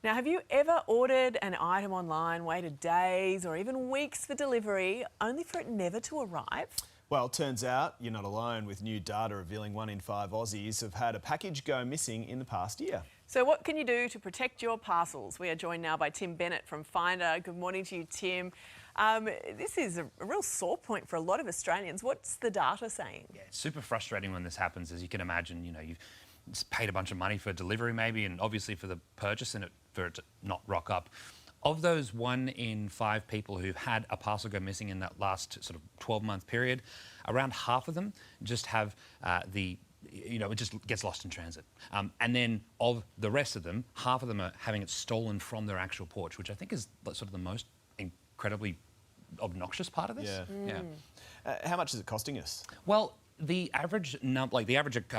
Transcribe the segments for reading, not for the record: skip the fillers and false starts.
Now, have you ever ordered an item online, waited days or even weeks for delivery, only for it never to arrive? Well, it turns out you're not alone, with new data revealing 1 in 5 Aussies have had a package go missing in the past year. So what can you do to protect your parcels? We are joined now by Tim Bennett from Finder. Good morning to you, Tim. This is a real sore point for a lot of Australians. What's the data saying? Yeah, it's super frustrating when this happens. As you can imagine, you've paid a bunch of money for delivery maybe, and obviously for the purchase and for it to not rock up. Of those 1 in 5 people who've had a parcel go missing in that last sort of 12-month period, around half of them just have it just gets lost in transit. And then of the rest of them, half of them are having it stolen from their actual porch, which I think is sort of the most incredibly obnoxious part of this. Yeah. How much is it costing us? Well, the average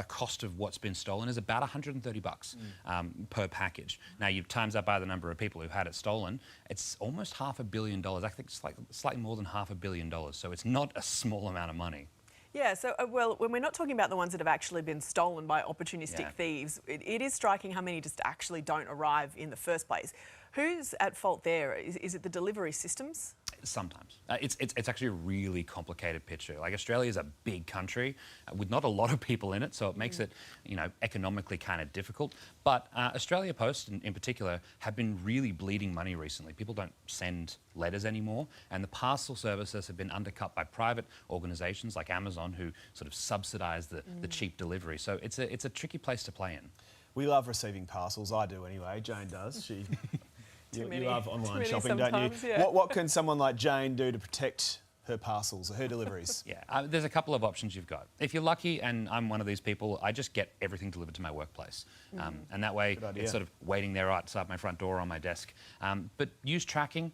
cost of what's been stolen is about $130 per package. Now, you times that by the number of people who've had it stolen, it's almost $500 million. I think it's slightly more than $500 million. So it's not a small amount of money. Yeah, so, well, when we're not talking about the ones that have actually been stolen by opportunistic thieves, it is striking how many just actually don't arrive in the first place. Who's at fault there? Is it the delivery systems? Sometimes. It's actually a really complicated picture. Like, Australia is a big country with not a lot of people in it, so it makes it, economically kind of difficult. But Australia Post, in particular, have been really bleeding money recently. People don't send letters anymore, and the parcel services have been undercut by private organisations like Amazon, who sort of subsidise the cheap delivery. So it's a tricky place to play in. We love receiving parcels. I do anyway. Jane does. You love online shopping, don't you? Yeah. What can someone like Jane do to protect her parcels, her deliveries? Yeah, there's a couple of options you've got. If you're lucky, and I'm one of these people, I just get everything delivered to my workplace. And that way it's sort of waiting there outside my front door on my desk. But use tracking.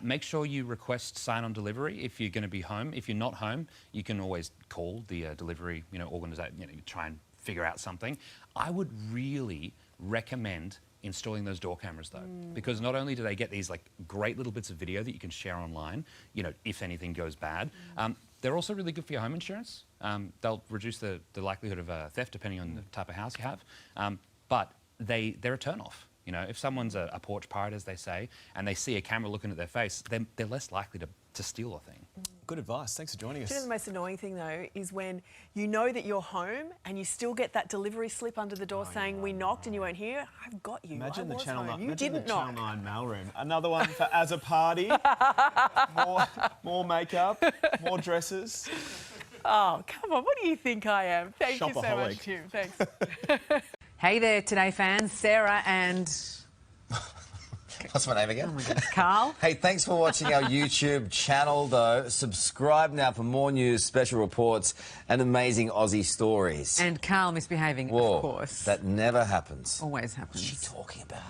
Make sure you request sign-on delivery if you're going to be home. If you're not home, you can always call the delivery organisation, try and figure out something. I would really recommend installing those door cameras though, because not only do they get these great little bits of video that you can share online, if anything goes bad, they're also really good for your home insurance. They'll reduce the likelihood of theft depending on the type of house you have, but they're a turn-off. If someone's a porch pirate, as they say, and they see a camera looking at their face, they're less likely to steal a thing. Good advice. Thanks for joining us. Do you know the most annoying thing, though, is when you know that you're home and you still get that delivery slip under the door saying, we knocked and you weren't here. I've got you. Imagine the Channel 9. You didn't knock. Channel 9 mailroom. Another one for as a party. more makeup, more dresses. Oh, come on. What do you think I am? Thank you so Shopaholic. much, Tim. Thanks. Hey there, Today fans. Sarah and... What's my name again? Oh my God. Carl. Hey, thanks for watching our YouTube channel, though. Subscribe now for more news, special reports and amazing Aussie stories. And Carl misbehaving, Whoa, of course. that never happens. Always happens. What's she talking about?